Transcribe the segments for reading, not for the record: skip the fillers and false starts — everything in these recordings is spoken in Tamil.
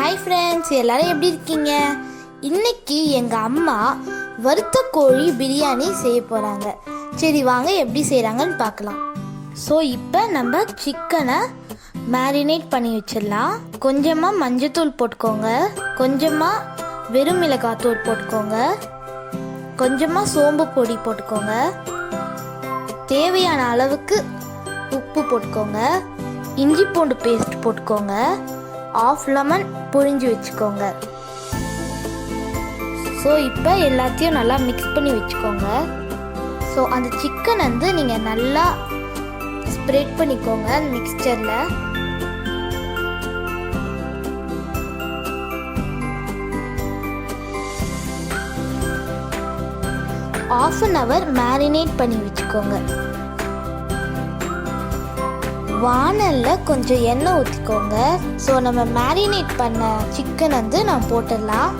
ஹாய் ஃப்ரெண்ட்ஸ், எல்லாரும் எப்படி இருக்கீங்க? இன்னைக்கு எங்கள் அம்மா வறுத்த கோழி பிரியாணி செய்ய போகிறாங்க. சரி வாங்க எப்படி செய்கிறாங்கன்னு பார்க்கலாம். ஸோ இப்போ நம்ம சிக்கனை மேரினேட் பண்ணி வச்சிடலாம். கொஞ்சமாக மஞ்சத்தூள் போட்டுக்கோங்க, கொஞ்சமாக வெறும் மிளகாத்தூள் போட்டுக்கோங்க, கொஞ்சமாக சோம்பு பொடி போட்டுக்கோங்க, தேவையான அளவுக்கு உப்பு போட்டுக்கோங்க, இஞ்சி பூண்டு பேஸ்ட் போட்டுக்கோங்க, ஆஃப் லெமன் புழிஞ்சு வச்சுக்கோங்க. ஸோ இப்போ எல்லாத்தையும் நல்லா மிக்ஸ் பண்ணி வச்சுக்கோங்க. ஸோ அந்த சிக்கன் வந்து நீங்கள் நல்லா ஸ்ப்ரெட் பண்ணிக்கோங்க மிக்ஸ்சரில். ½ அன் ஹவர் மேரினேட் பண்ணி வச்சுக்கோங்க. வானலில் கொஞ்சம் எண்ணெய் ஊற்றிக்கோங்க. ஸோ நம்ம மேரினேட் பண்ண சிக்கன் வந்து நான் போட்டுடலாம்.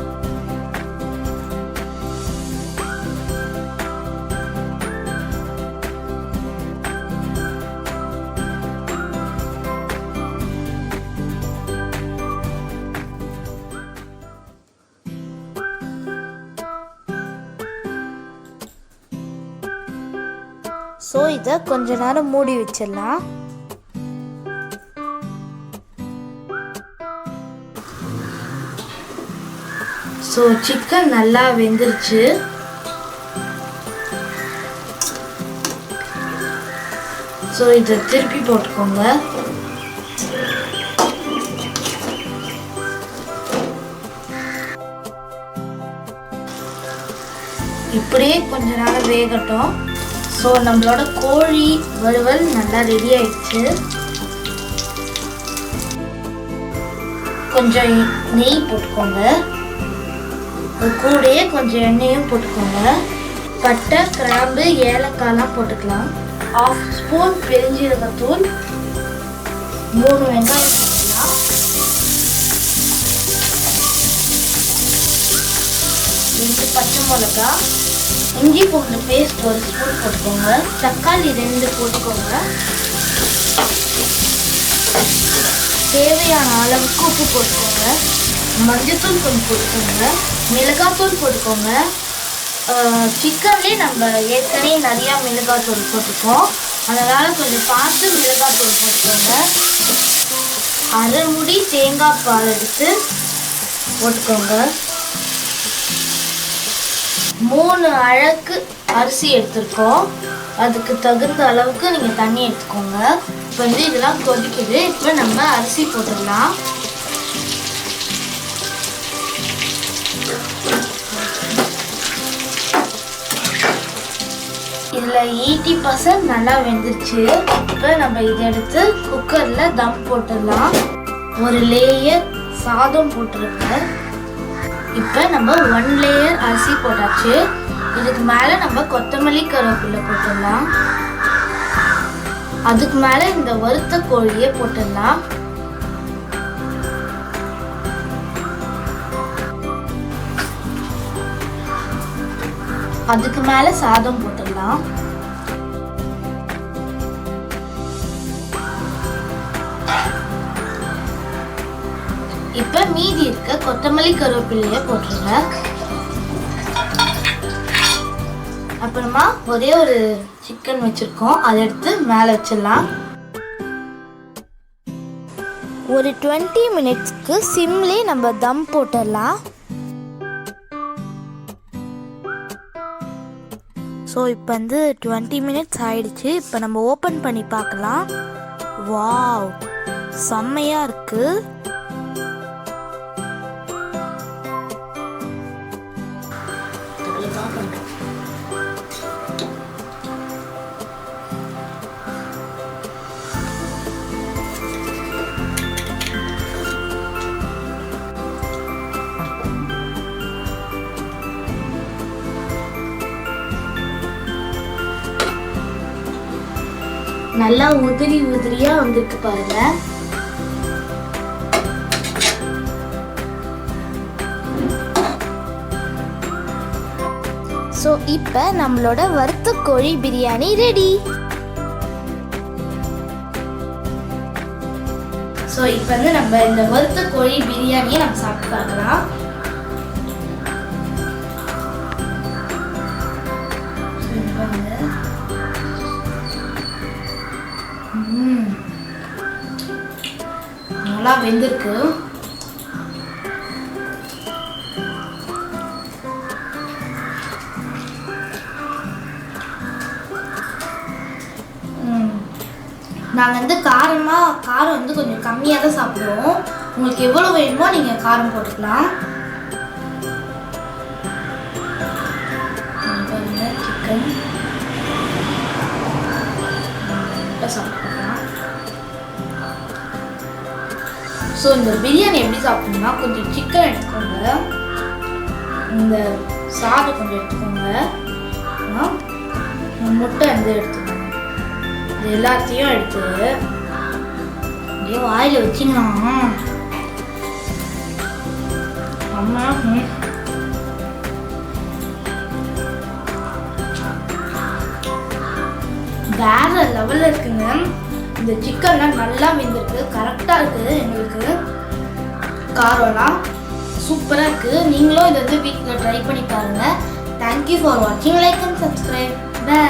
ஸோ இதை கொஞ்ச நேரம் மூடி வச்சிடலாம். ஸோ சிக்கன் நல்லா வெந்துருச்சு. ஸோ இதை திருப்பி போட்டுக்கோங்க. இப்படியே கொஞ்ச நேரம் வேகட்டும். ஸோ நம்மளோட கோழி வறுவல் நல்லா ரெடி ஆயிடுச்சு. கொஞ்சம் நெய் போட்டுக்கோங்க, கூடயே கொஞ்சம் எண்ணெயும் போட்டுக்கோங்க. பட்டை, கிராம்பு, ஏலக்காய்லாம் போட்டுக்கலாம். 1/2 ஸ்பூன் பெருஞ்சீரகத்தூள், 3 வெங்காயம் போட்டுக்கலாம், 2 பச்சை மிளகா, இஞ்சி பூண்டு பேஸ்ட் 1 ஸ்பூன் போட்டுக்கோங்க, தக்காளி 2 போட்டுக்கோங்க, தேவையான அளவுக்கு உப்பு போட்டுக்கோங்க, மஞ்சத்தூள் கொஞ்சம் போட்டுக்கோங்க, மிளகாத்தூள் போட்டுக்கோங்க. சிக்கன்லேயே நம்ம ஏற்கனவே நிறையா மிளகாத்தூள் போட்டுக்கோம், அதனால் கொஞ்சம் பார்த்து மிளகாத்தூள் போட்டுக்கோங்க. அரை முடி தேங்காய் பால் எடுத்து போட்டுக்கோங்க. 3 அழகு அரிசி எடுத்துருக்கோம், அதுக்கு தகுந்த அளவுக்கு நீங்கள் தண்ணி எடுத்துக்கோங்க. இப்போ வந்து இதெல்லாம் கொதிக்குது. இப்போ நம்ம அரிசி போட்டுடலாம். இதில் 80% நல்லா வெந்துருச்சு. இப்போ நம்ம இதை எடுத்து குக்கரில் தம் போட்டுடலாம். 1 லேயர் சாதம் போட்டுருங்க. இப்போ நம்ம 1 லேயர் அரிசி போட்டாச்சு. இதுக்கு மேலே நம்ம கொத்தமல்லி கருவேப்பிலை போட்டுடலாம். அதுக்கு மேலே இந்த வறுத்த கோழியை போட்டுடலாம். அதுக்கு மேலே சாதம் போட்டுடலாம். இப்போ மீதி இருக்க கொத்தமல்லி கருவேப்பிலையை போட்டுருங்க. அப்புறமா ஒரே ஒரு சிக்கன் வச்சுருக்கோம், அதை எடுத்து மேலே வச்சிடலாம். ஒரு 20 மினிட்ஸ்க்கு சிம்லே நம்ம தம் போட்டுடலாம். ஸோ இப்போ வந்து 20 மினிட்ஸ் ஆயிடுச்சு. இப்போ நம்ம ஓப்பன் பண்ணி பார்க்கலாம். வாவ், செம்மையாக இருக்குது. நல்லா உதிரி உதிரியா வந்திருக்கு பாருங்க. ஸோ இப்போ நம்மளோட வறுத்த கோழி பிரியாணி ரெடி. ஸோ இப்போ வந்து நம்ம இந்த வறுத்த கோழி கோழி பிரியாணியை நம்ம சாப்பிட்டு பார்க்கலாம். நல்லா வெந்திருக்கு. நாங்கள் வந்து காரம் வந்து கொஞ்சம் கம்மியாக தான் சாப்பிடுவோம். உங்களுக்கு எவ்வளோ வேணுமோ நீங்கள் காரம் போட்டுக்கலாம். சிக்கன் சாப்பிட்டுக்கலாம். ஸோ இந்த பிரியாணி எப்படி சாப்பிடணும்னா, கொஞ்சம் சிக்கன் எடுத்துக்கோங்க, இந்த சாதம் கொஞ்சம் எடுத்துக்கோங்க, முட்டை வந்து எடுத்துக்கோங்க. இது எல்லாத்தையும் எடுத்து அப்படியே வாயில் வச்சிங்கன்னா அம்மா வேற லெவலில் இருக்குங்க. இந்த சிக்கன்லாம் நல்லா வெந்திருக்கு, கரெக்டாக இருக்குது. எங்களுக்கு காரம்லாம் சூப்பராக இருக்குது. நீங்களும் இதை வந்து வீட்டில் ட்ரை பண்ணி பாருங்கள். தேங்க்யூ ஃபார் வாட்சிங். Like and subscribe. பை.